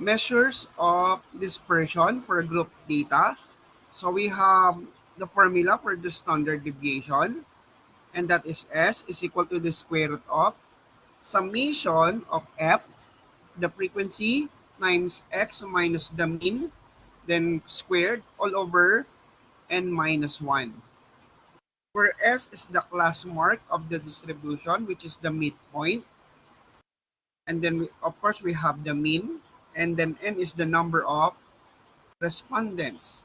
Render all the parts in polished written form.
measures of dispersion for group data. So we have the formula for the standard deviation, and that is S is equal to the square root of summation of F, the frequency, times X minus the mean, then squared all over N minus 1. Where S is the class mark of the distribution, which is the midpoint. And then, of course, we have the mean. And then N is the number of respondents.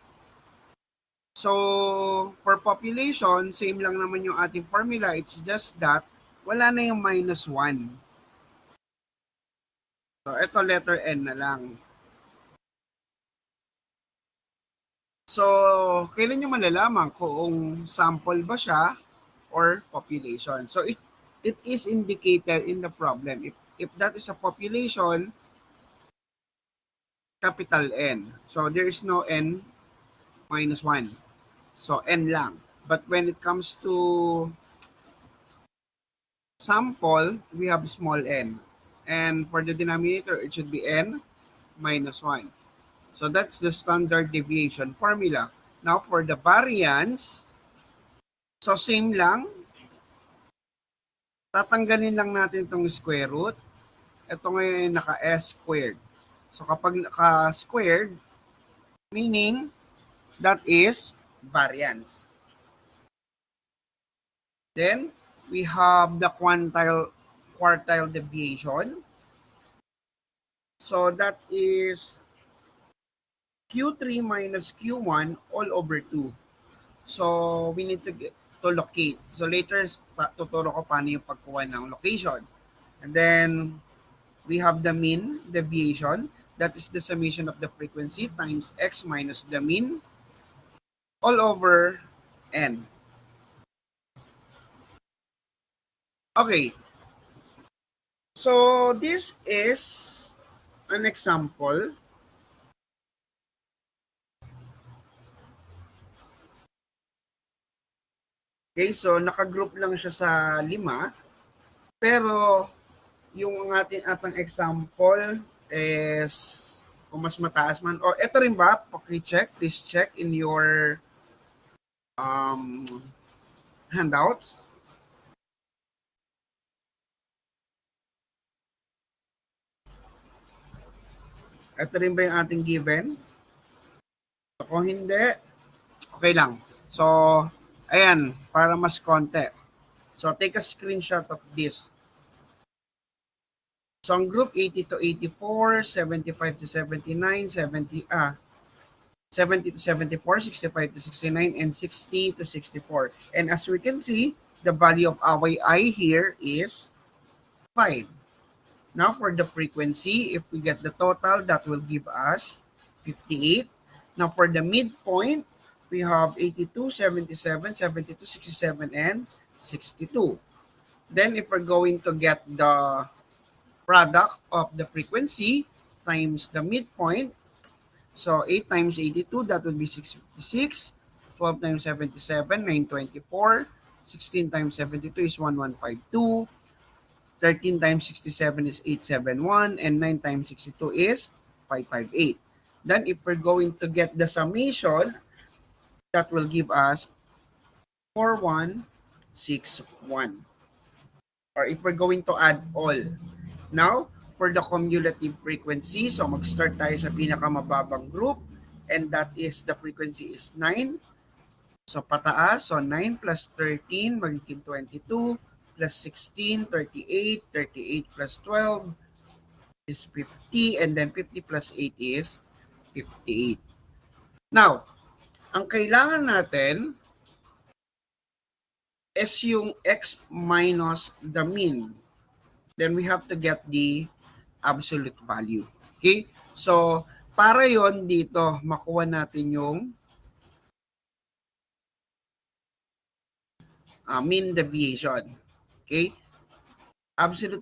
So, for population, same lang naman yung ating formula. It's just that wala na yung minus 1. So, ito letter N na lang. So, kailan nyo malalaman kung sample ba siya or population? So, it is indicated in the problem. If that is a population, capital N. So, there is no N minus 1. So, N lang. But when it comes to sample, we have small n. And for the denominator, it should be N minus 1. So, that's the standard deviation formula. Now, for the variance, so same lang. Tatanggalin lang natin itong square root. Ito ngayon naka-S squared. So, kapag naka-squared, meaning that is variance. Then, we have the quartile deviation. So, that is Q3 minus Q1 all over 2. So, we need to locate. So, later, tuturo ko paano yung pagkuha ng location. And then, we have the mean deviation. That is the summation of the frequency times X minus the mean all over N. Okay. So, this is an example. Okay, so naka-group lang siya sa 5. Pero, yung atang example is kung mas mataas man. O, eto rin ba? Paki-check. Please check in your handouts. Ito rin ba yung ating given? So, kung hindi, okay lang. So, ayan, para mas konti. So, take a screenshot of this. So, ang group 80 to 84, 75 to 79, 70 to 74, 65 to 69, and 60 to 64. And as we can see, the value of our I here is 5. Now, for the frequency, if we get the total, that will give us 58. Now, for the midpoint, we have 82, 77, 72, 67, and 62. Then, if we're going to get the product of the frequency times the midpoint, so 8 times 82, that would be 656. 12 times 77, 924. 16 times 72 is 1152. 13 times 67 is 871, and 9 times 62 is 558. Then if we're going to get the summation, that will give us 4161. Or if we're going to add all. Now, for the cumulative frequency, so mag-start tayo sa pinakamababang group, and that is the frequency is 9. So pataas, so 9 plus 13 magiging 22. Plus 16, 38, 38 plus 12 is 50, and then 50 plus 8 is 58. Now, ang kailangan natin is yung X minus the mean. Then we have to get the absolute value. Okay? So, para yon dito, makuha natin yung mean deviation. Okay? Absolute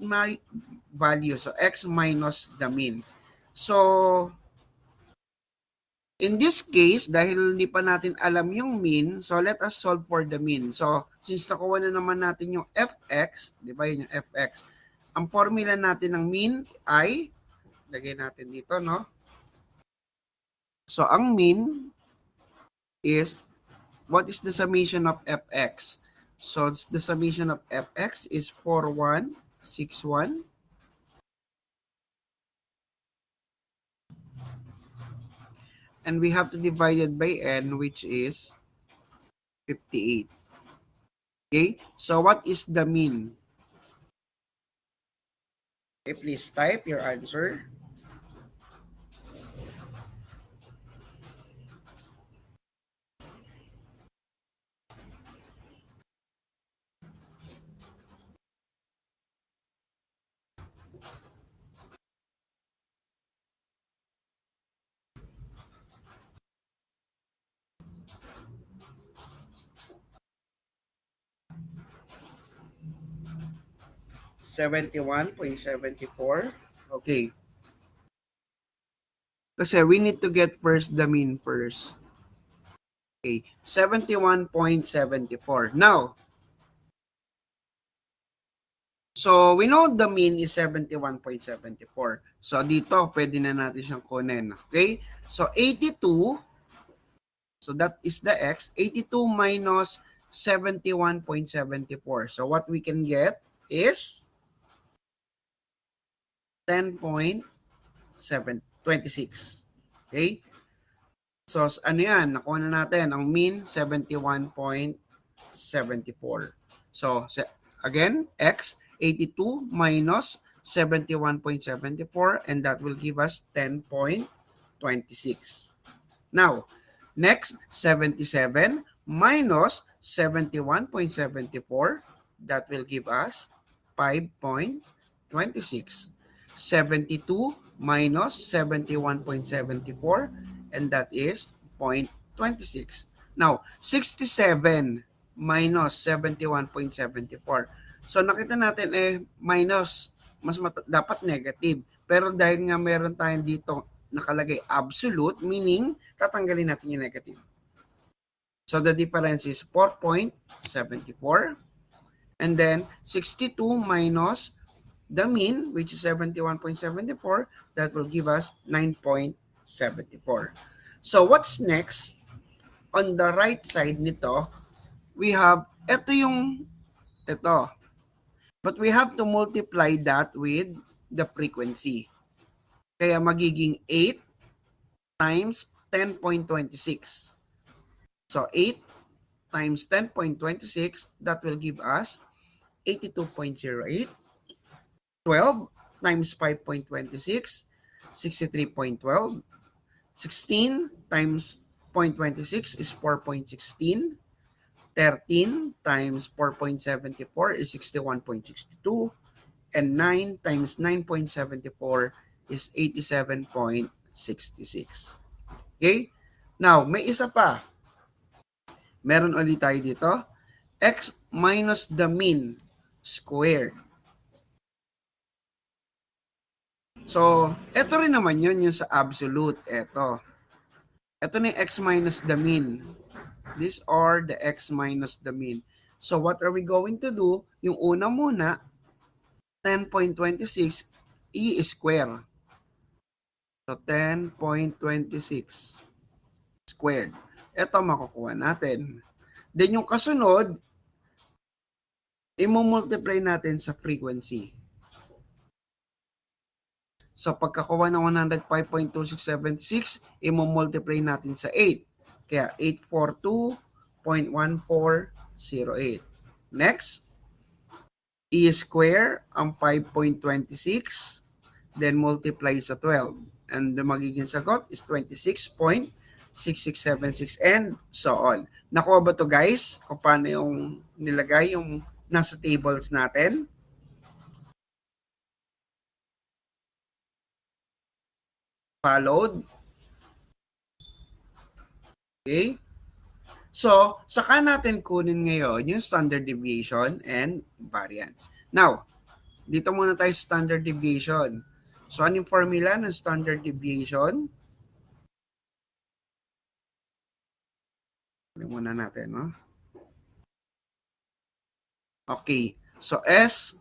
value. So, X minus the mean. So, in this case, dahil hindi pa natin alam yung mean, so let us solve for the mean. So, since nakuha na naman natin yung fx, di ba yun yung fx, ang formula natin ng mean ay Lagay natin dito, no? So, ang mean is, what is the summation of fx? So, the summation of fx is 4161. And we have to divide it by n, which is 58. Okay? So, what is the mean? Okay, please type your answer. (71.74). Okay. Kasi we need to get first the mean first. Okay. 71.74. Now, so we know the mean is 71.74. So dito, pwede na natin siyang kunin. Okay? So 82, so that is the x. 82 minus 71.74. So what we can get is 10.726. Okay? So, ano yan? Nakuha na natin. Ang mean, 71.74. So, again, x, 82 minus 71.74, and that will give us 10.26. Now, next, 77 minus 71.74, that will give us 5.26. 72 minus 71.74, and that is 0.26. Now, 67 minus 71.74. So, nakita natin minus, dapat negative. Pero dahil nga meron tayong dito nakalagay absolute, meaning tatanggalin natin yung negative. So, the difference is 4.74. And then, 62 minus the mean, which is 71.74, that will give us 9.74. So what's next? On the right side nito, we have, ito. But we have to multiply that with the frequency. Kaya magiging 8 times 10.26. So 8 times 10.26, that will give us 82.08. 12 times 5.26, 63.12. 16 times 0.26 is 4.16. 13 times 4.74 is 61.62. And 9 times 9.74 is 87.66. Okay? Now, may isa pa. Meron ulit tayo dito. X minus the mean squared. So, ito rin naman yun yung sa absolute. Ito na yung x minus the mean. These are the x minus the mean. So, what are we going to do? Yung una muna, 10.26, i-square. So, 10.26 squared. Ito makukuha natin. Then, yung kasunod, i-multiply natin sa frequency. So, pagkakuha ng 105.2676, i-multiply natin sa 8. Kaya, 842.1408. Next, i-square ang 5.26, then multiply sa 12. And the magiging sagot is 26.6676 and so on. Nakuha ba to guys? Kung paano yung nilagay yung nasa tables natin? Followed? Okay? So, saka natin kunin ngayon yung standard deviation and variance. Now, dito muna tayo standard deviation. So, anong formula ng standard deviation? Alam muna natin, no? Okay. So, S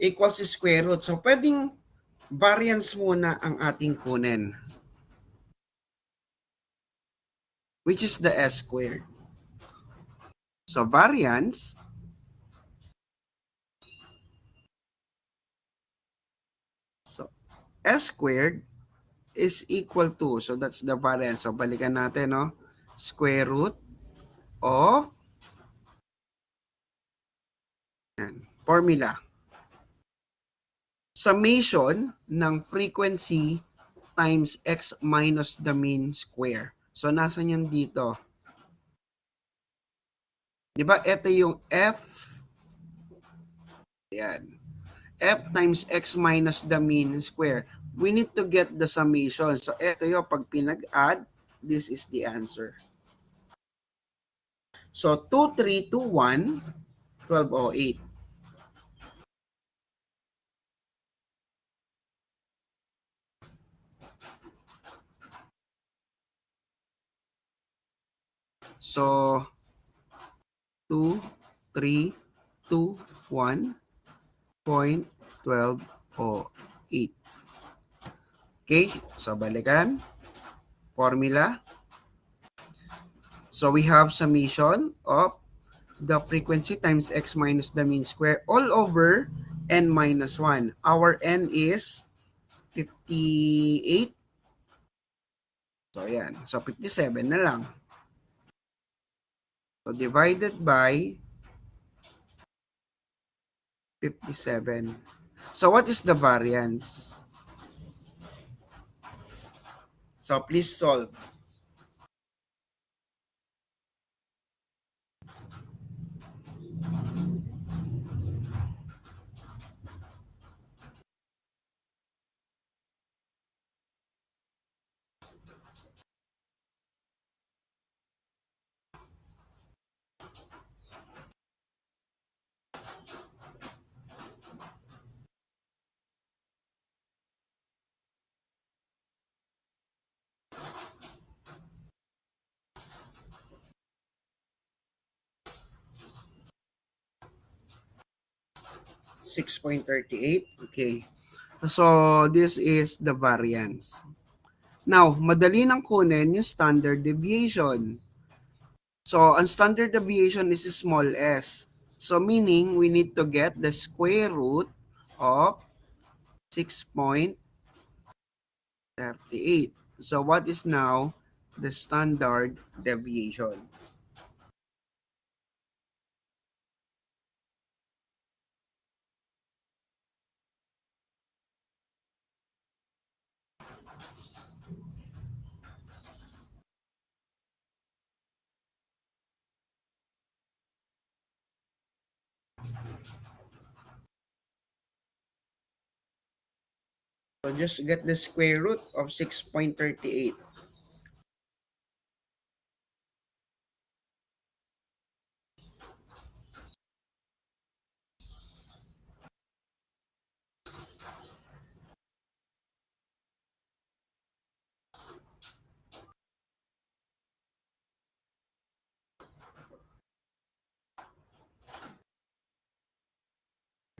equals square root. So, pwedeng variance muna ang ating kunin, which is the S squared. So variance, so S squared is equal to, so that's the variance. So balikan natin, no? Square root of, formula, summation ng frequency times x minus the mean square. So nasan yun dito? Di ba? Ito yung f, yan, f times x minus the mean square. We need to get the summation. So ito yung pag pinag-add, this is the answer. So 2321, 1208. So 2, 3, 2, 1.1208. Okay, so balikan. Formula. So we have summation of the frequency times x minus the mean square all over n minus 1. Our n is 58. So yan. So 57 na lang. So divided by 57. So what is the variance? So please solve. .38. Okay. So this is the variance. Now, madali nang kunin yung standard deviation. So, ang standard deviation is small s. So, meaning we need to get the square root of 6.38. So, what is now the standard deviation? So, just get the square root of 6.38.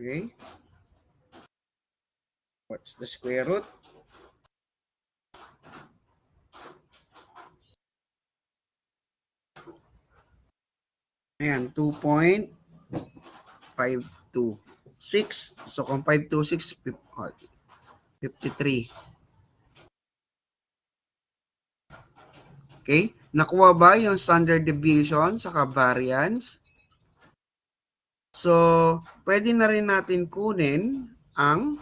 Okay. What's the square root? Ayan, 2.526. So, kung 526, 53. Okay? Nakuha ba yung standard deviation sa variance? So, pwede na rin natin kunin ang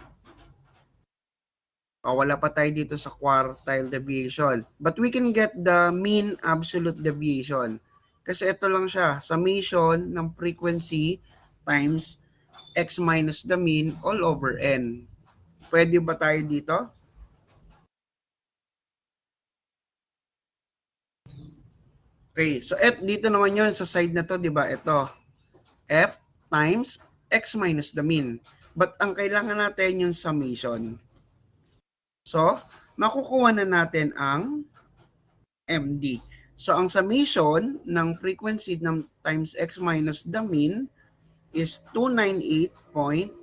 wala pa tayo dito sa quartile deviation. But we can get the mean absolute deviation. Kasi ito lang siya, summation ng frequency times x minus the mean all over n. Pwede ba tayo dito? Okay, so dito naman yun sa side na to, di ba? Ito, f times x minus the mean. But ang kailangan natin yung summation. So, makukuha na natin ang MD. So, ang summation ng frequency ng times x minus the mean is 298.64.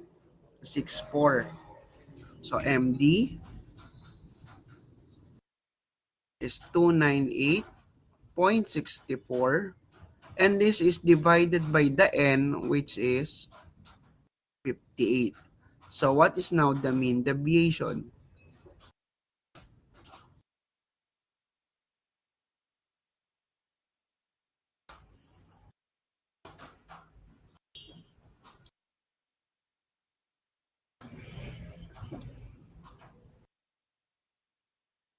So MD is 298.64, and this is divided by the N, which is 58. So what is now the mean deviation?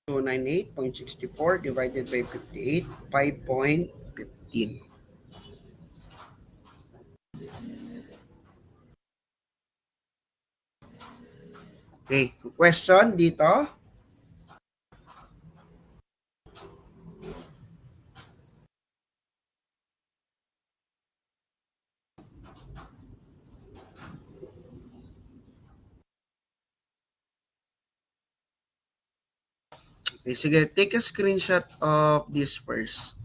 So 98.64 divided by 58, 5.15. Okay, question dito. Okay, sige, take a screenshot of this first.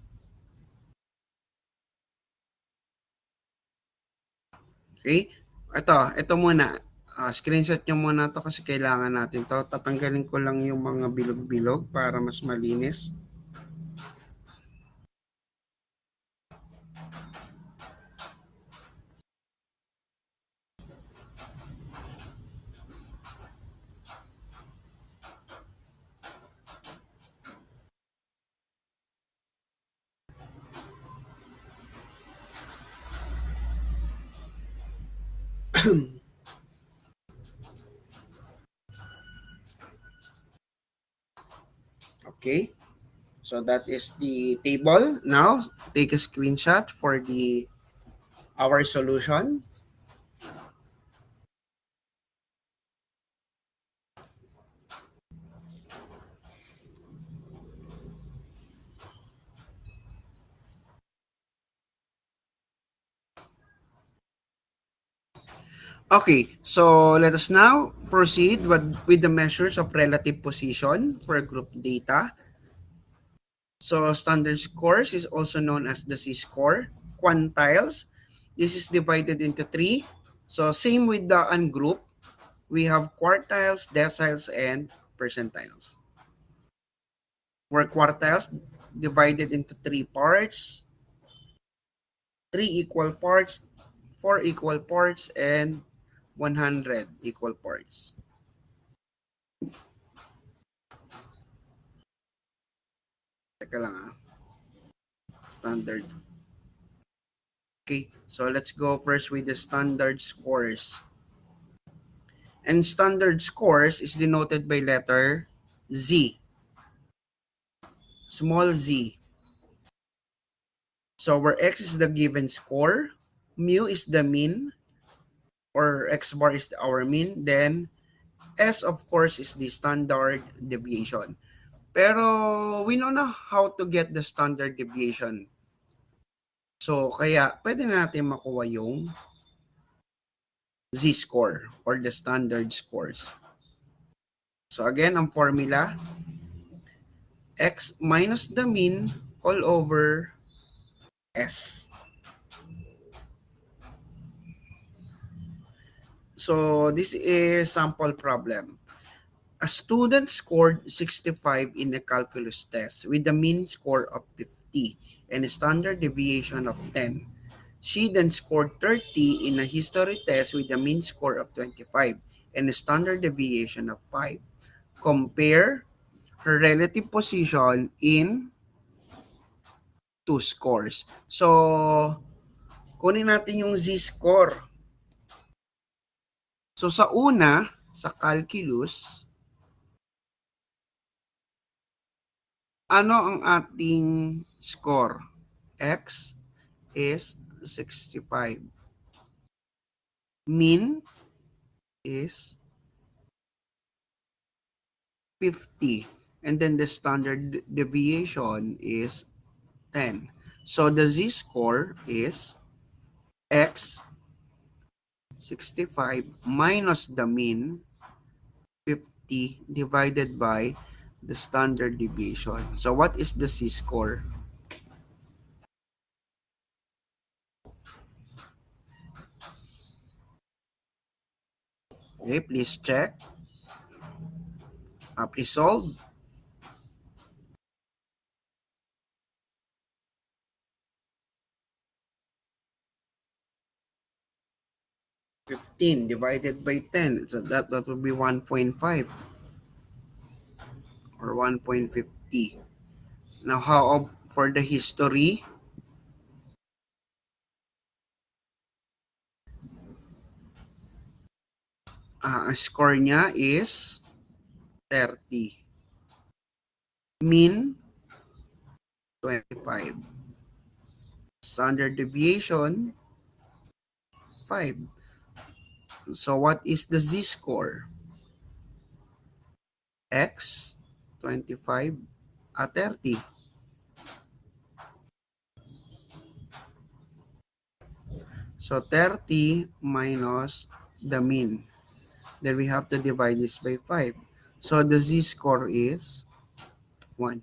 Okay? Ito muna. Screenshot nyo muna to kasi kailangan natin to. Tatanggalin ko lang yung mga bilog-bilog para mas malinis. Okay? So that is the table. Now, take a screenshot for the our solution. Okay, so let us now proceed with the measures of relative position for group data. So standard scores is also known as the Z-score. Quantiles, this is divided into three. So same with the ungroup, we have quartiles, deciles, and percentiles. Where quartiles divided into three parts, three equal parts, four equal parts, and 100 equal parts. Teka lang standard. Okay, so let's go first with the standard scores. And standard scores is denoted by letter Z, small z. So where x is the given score, mu is the mean, or x bar is our mean, then S of course is the standard deviation. Pero we know na how to get the standard deviation. So kaya pwede na natin makuha yung z-score or the standard scores. So again, ang formula, x minus the mean all over S. So this is sample problem. A student scored 65 in a calculus test with a mean score of 50 and a standard deviation of 10. She then scored 30 in a history test with a mean score of 25 and a standard deviation of 5. Compare her relative position in two scores. So, kunin natin yung z-score. So, sa una, sa calculus, ano ang ating score? X is 65. Mean is 50. And then the standard deviation is 10. So the z-score is x 65 minus the mean 50 divided by the standard deviation. So what is the z-score? Okay, please check. Please solve. $15 divided by 10. So that would be 1.5 or 1.50. Now, how for the history? Ang score niya is 30. Mean, 25. Standard deviation, 5. So what is the z-score? X, 25, 30. So 30 minus the mean. Then we have to divide this by 5. So the z-score is 1.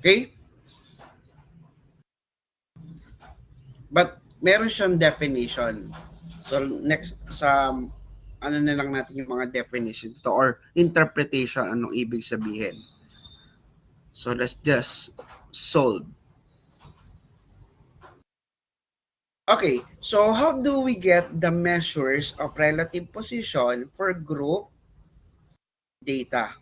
Okay? But meron siyang definition. So next sa ano na lang natin yung mga definition to or interpretation anong ibig sabihin. So let's just solve. Okay, so how do we get the measures of relative position for group data?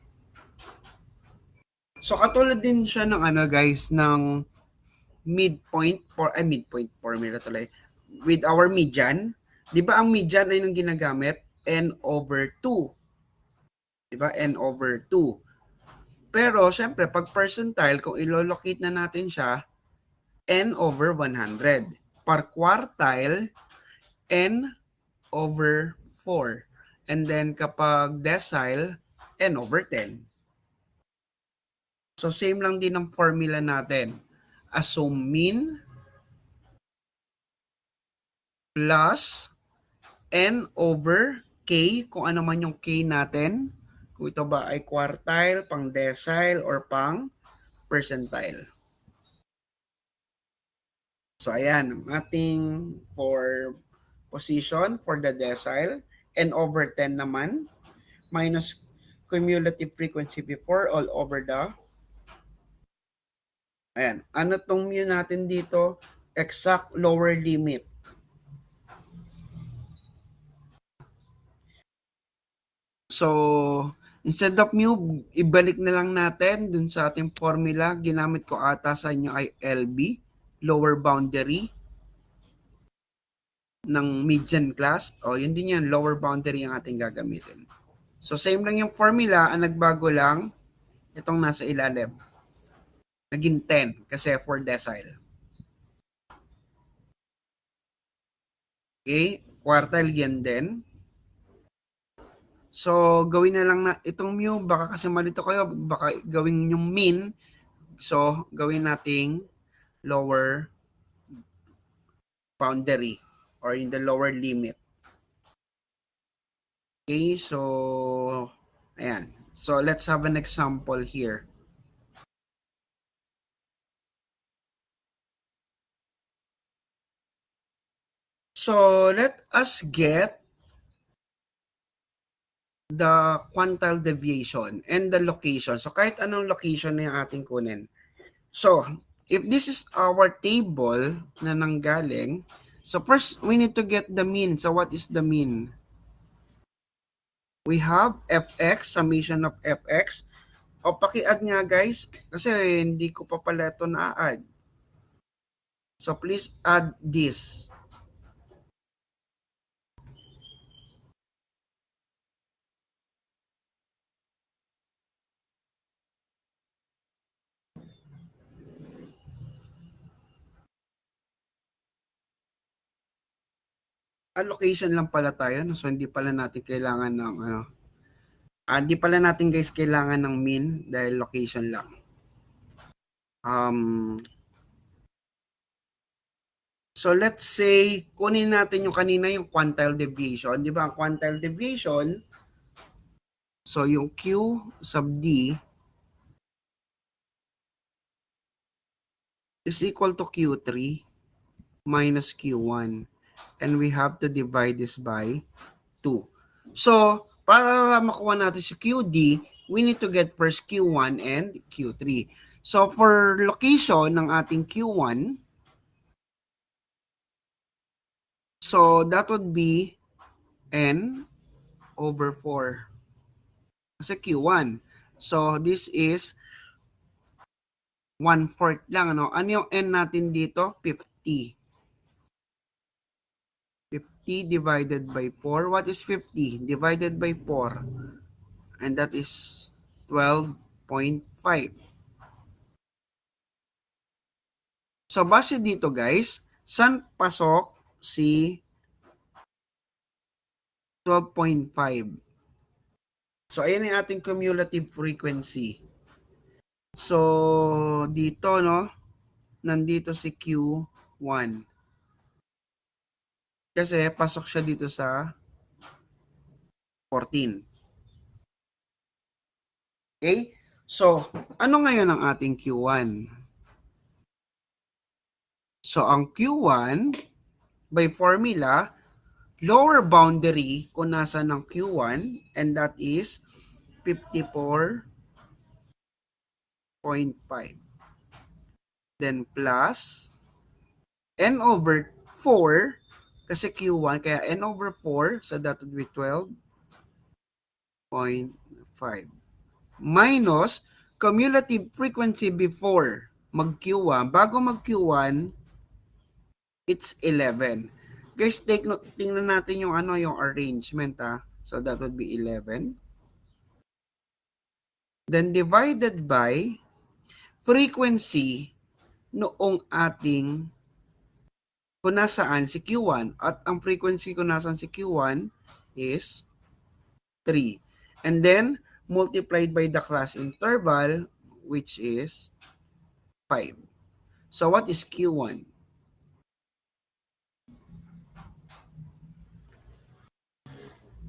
So katulad din siya ng ano guys ng midpoint formula tuloy with our median. 'Di ba ang median ay nung ginagamit n over 2. 'Di ba? N over 2. Pero syempre pag percentile kung ilolocate na natin siya n over 100. Per quartile n over 4. And then kapag decile n over 10. So same lang din ang formula natin. Assume mean plus n over k, kung ano man yung k natin. Kung ito ba ay quartile, pang decile, or pang percentile. So ayan, ating for position for the decile, n over 10 naman, minus cumulative frequency before all over the ayan. Ano tong mu natin dito? Exact lower limit. So, instead of mu, ibalik na lang natin dun sa ating formula. Ginamit ko ata sa inyo ay LB, lower boundary ng median class. O, yun din yan, lower boundary ang ating gagamitin. So, same lang yung formula. Ang nagbago lang, itong nasa ilalim. Naging 10 kasi for decile. Okay, quartile yan din. So, gawin na lang na itong mu, baka kasi malito kayo, baka gawin yung mean. So, gawin nating lower boundary or in the lower limit. Okay, so, ayan. So, let's have an example here. So, let us get the quantile deviation and the location. So, kahit anong location na yung ating kunin. So, if this is our table na nanggaling, so first, we need to get the mean. So, what is the mean? We have fx, summation of fx. O, paki-add nga guys, kasi hindi ko pa pala ito na-add. So, please add this. Allocation lang pala tayo, no? So hindi pala natin kailangan ng hindi pala natin guys kailangan ng mean dahil location lang. So let's say kunin natin yung kanina yung quantile deviation, di ba? Ang quantile deviation, so yung Q sub D is equal to Q3 minus Q1. And we have to divide this by 2. So, para makuha natin si QD, we need to get first Q1 and Q3. So, for location ng ating Q1, so that would be N over 4. Kasi Q1. So, this is 1/4 lang. Ano yung N natin dito? 50. 50 divided by 4. What is 50? Divided by 4. And that is 12.5. So, base dito guys, saan pasok si 12.5? So, ayan yung ating cumulative frequency. So, dito, no, nandito si Q1. Kasi, pasok siya dito sa 14. Okay? So, ano ngayon ang ating Q1? So, ang Q1, by formula, lower boundary kung nasa ng Q1, and that is 54.5. Then plus n over 4 kasi Q1 kaya n over 4 so that would be 12.5 minus cumulative frequency before mag Q1 bago mag Q1 it's 11. Guys, take note, tingnan natin yung yung arrangement so that would be 11 then divided by frequency noong ating kung nasaan si Q1 at ang frequency kung nasaan si Q1 is 3. And then multiplied by the class interval which is 5. So what is Q1?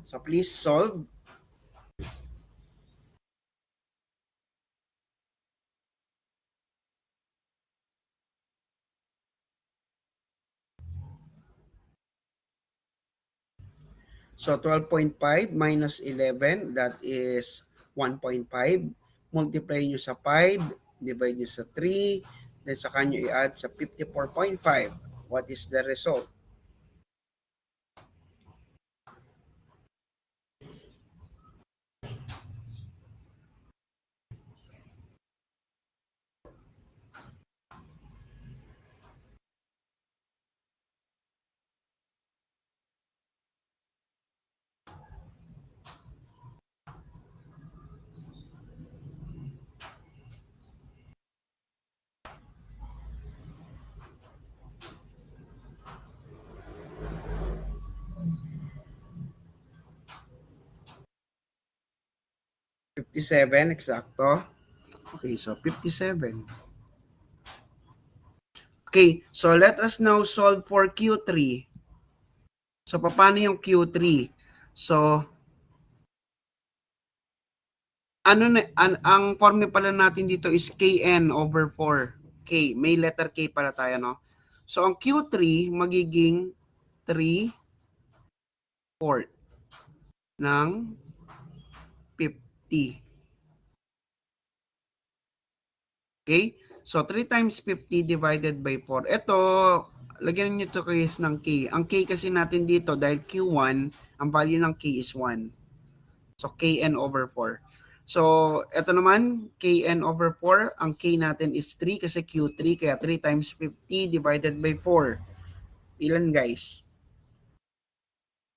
So please solve. So 12.5 minus 11 that is 1.5. Multiply nyo sa 5, divide nyo sa 3, then saka nyo i-add sa 54.5. What is the result? $57 eksakto. Okay, so 57. Okay, so let us now solve for Q3. So paano yung Q3? So ang formula pala natin dito is Kn over 4. K, may letter K pala tayo, no? So ang Q3 magiging 3/4 ng 50. Okay? So 3 times 50 divided by 4. Ito, lagyan niyo to case ng K. Ang K kasi natin dito dahil Q1, ang value ng K is 1. So Kn over 4. So ito naman, Kn over 4, ang K natin is 3 kasi Q3, kaya 3 times 50 divided by 4. Ilan guys?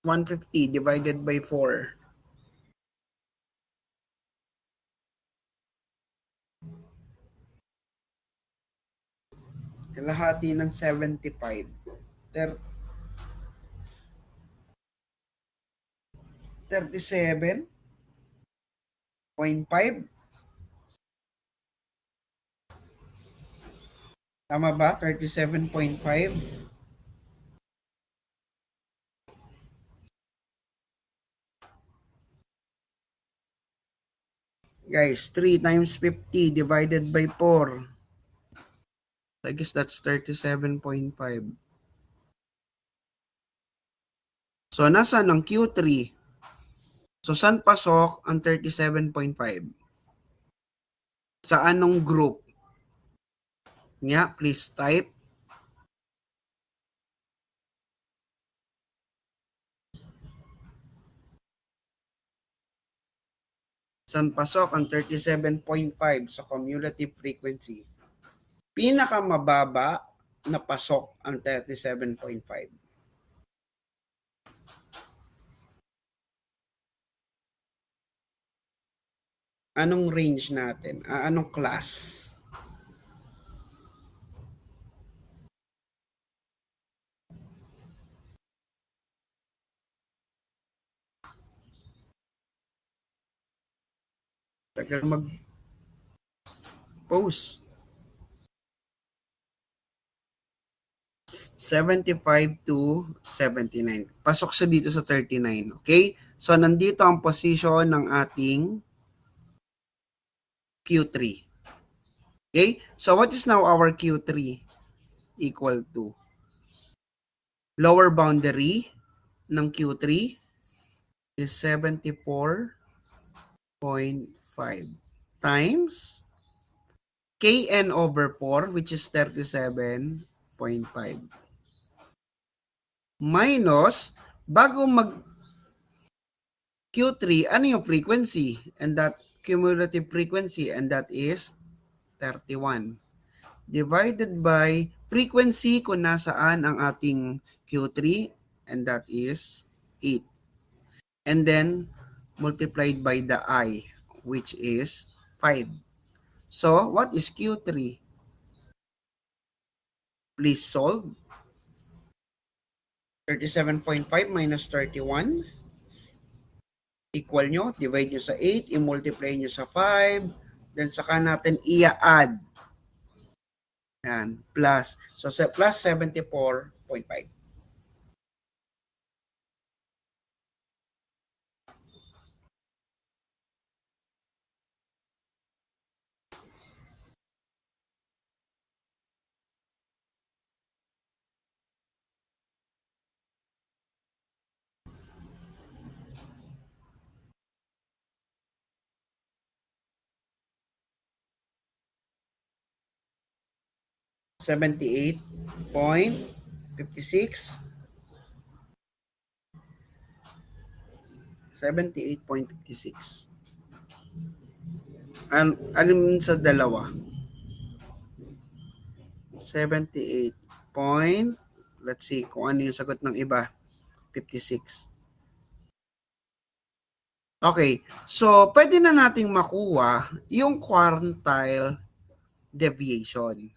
150 divided by 4. Kalahati ng 75. 37.5. Tama ba? 37.5. Guys, 3 times 50 divided by 4. I guess that's 37.5. So, nasaan ang Q3? So, saan pasok ang 37.5? Sa anong group? Nga, please type. Saan pasok ang 37.5 sa cumulative frequency? Pinakamababa na pasok ang 37.5. Anong range natin? Anong class? Tagal mag-post. 75 to 79. Pasok siya dito sa 39. Okay? So, nandito ang position ng ating Q3. Okay? So, what is now our Q3? Equal to lower boundary ng Q3 is 74.5 times Kn over 4, which is 37.5, minus, bago mag Q3, ano yung frequency? And that cumulative frequency, and that is 31. Divided by frequency kung nasaan ang ating Q3, and that is 8. And then, multiplied by the I, which is 5. So, what is Q3? Please solve. 37.5 minus 31. Equal nyo, divide nyo sa 8, i-multiply nyo sa 5, then saka natin i-add. Yan, plus. So, plus 74.5. $78.56. 78.56. Alin sa dalawa? 78 point, let's see kung ano yung sagot ng iba. 56. Okay, so pwede na nating makuha yung quartile deviation.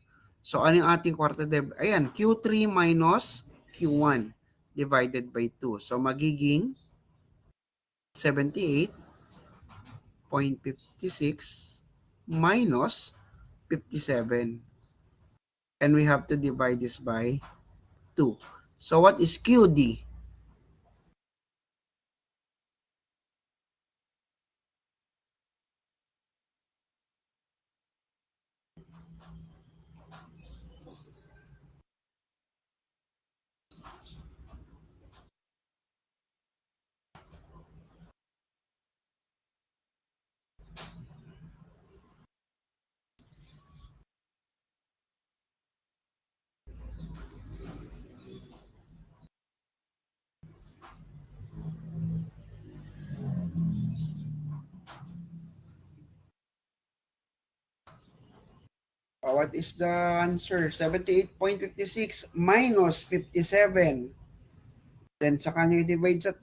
So ano yung ating quartile deviation? Ayan, Q3 minus Q1 divided by 2. So magiging 78.56 minus 57. And we have to divide this by 2. So what is QD? What is the answer? 78.56 minus 57. Then saka nyo i-divide sa 2.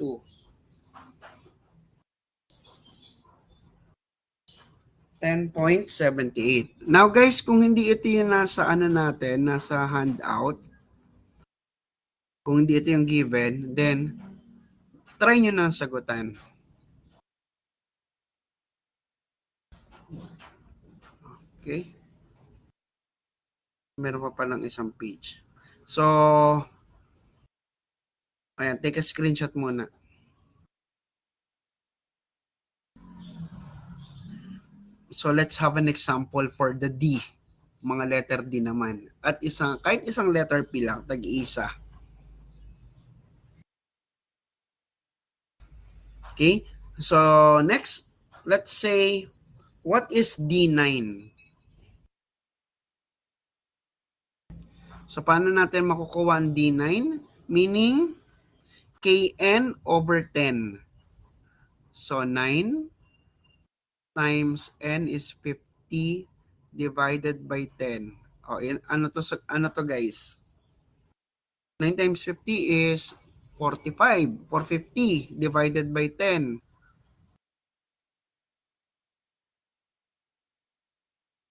10.78. Now guys, kung hindi ito yung nasa ano natin, nasa handout, kung hindi ito yung given, then try nyo na sagutan. Okay? Meron pa palang isang page. So, ayan, take a screenshot muna. So, let's have an example for the D. Mga letter D naman. At kahit isang letter P lang, tag-isa. Okay? So next, let's say, what is D9? So paano natin makukuha ang D9? Meaning, Kn over 10. So 9 times n is 50 divided by 10. O, ano to guys? 9 times 50 is 45. 450 divided by 10.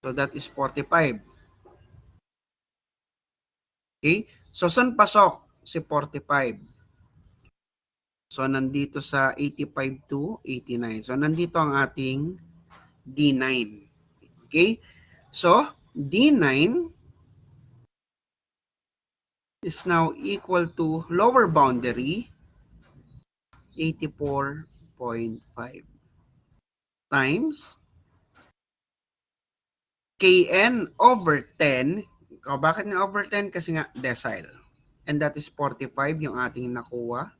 So that is 45. Okay? So saan pasok si 45? So nandito sa 85 to 89. So nandito ang ating D9. Okay? So D9 is now equal to lower boundary 84.5 times Kn over 10. O, bakit nga over 10? Kasi nga decile. And that is 45 yung ating nakuha.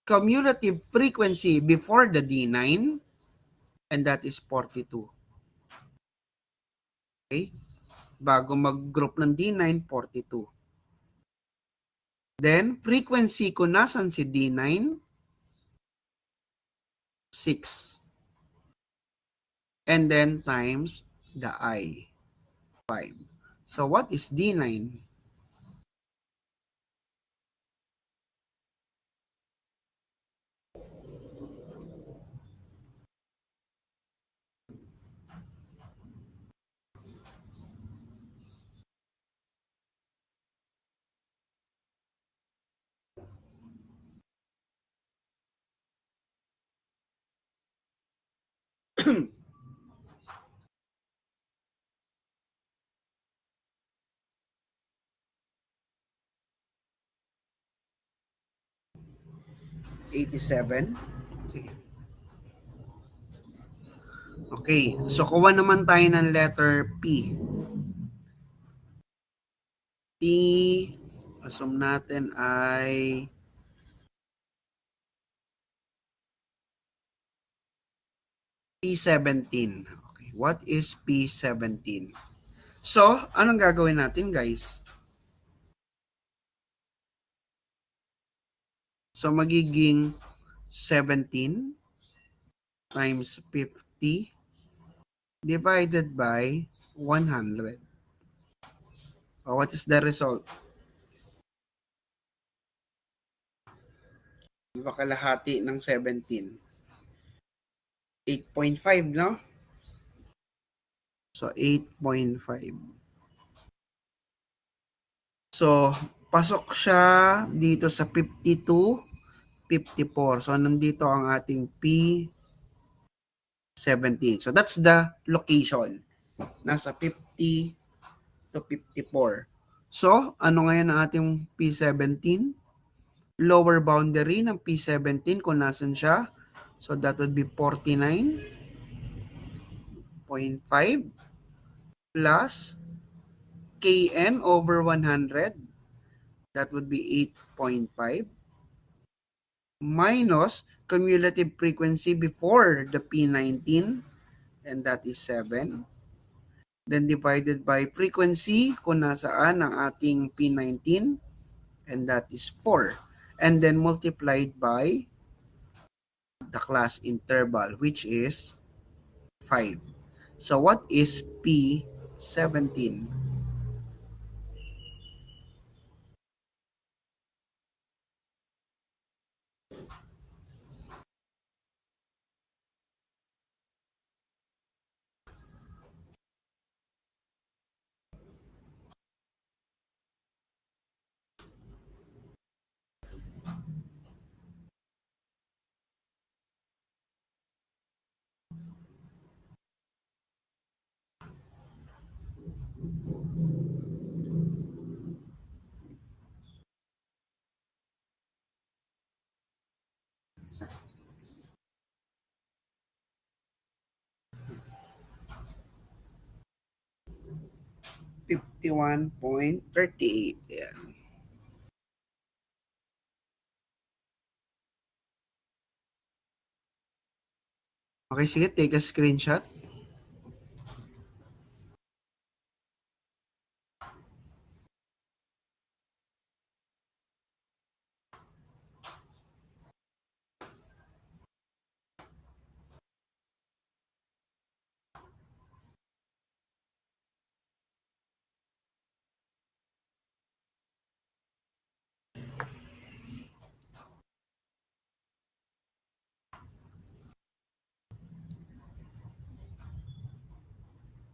Cumulative frequency before the D9, and that is 42. Okay? Bago mag-group ng D9, 42. Then, frequency kung nasan si D9, 6. And then, times the I, 5. So, what is D9? 87. Okay. Okay, so kuha naman tayo ng letter P. P, assume natin ay P17. Okay, what is P17? So, anong gagawin natin, guys? So, magiging 17 times 50 divided by 100. What is the result? Kalahati ng 17. 8.5, no? So, 8.5. So, pasok siya dito sa 52, 54. So, nandito ang ating P17. So, that's the location. Nasa 50 to 54. So, ano ngayon ang ating P17? Lower boundary ng P17 kung nasan siya. So, that would be 49.5 plus Kn over 100. That would be 8.5 minus cumulative frequency before the P19, and that is 7. Then divided by frequency kung nasaan ang ating P19, and that is 4. And then multiplied by the class interval, which is 5. So what is P17? 51.38. Yeah. Okay, sige, take a screenshot.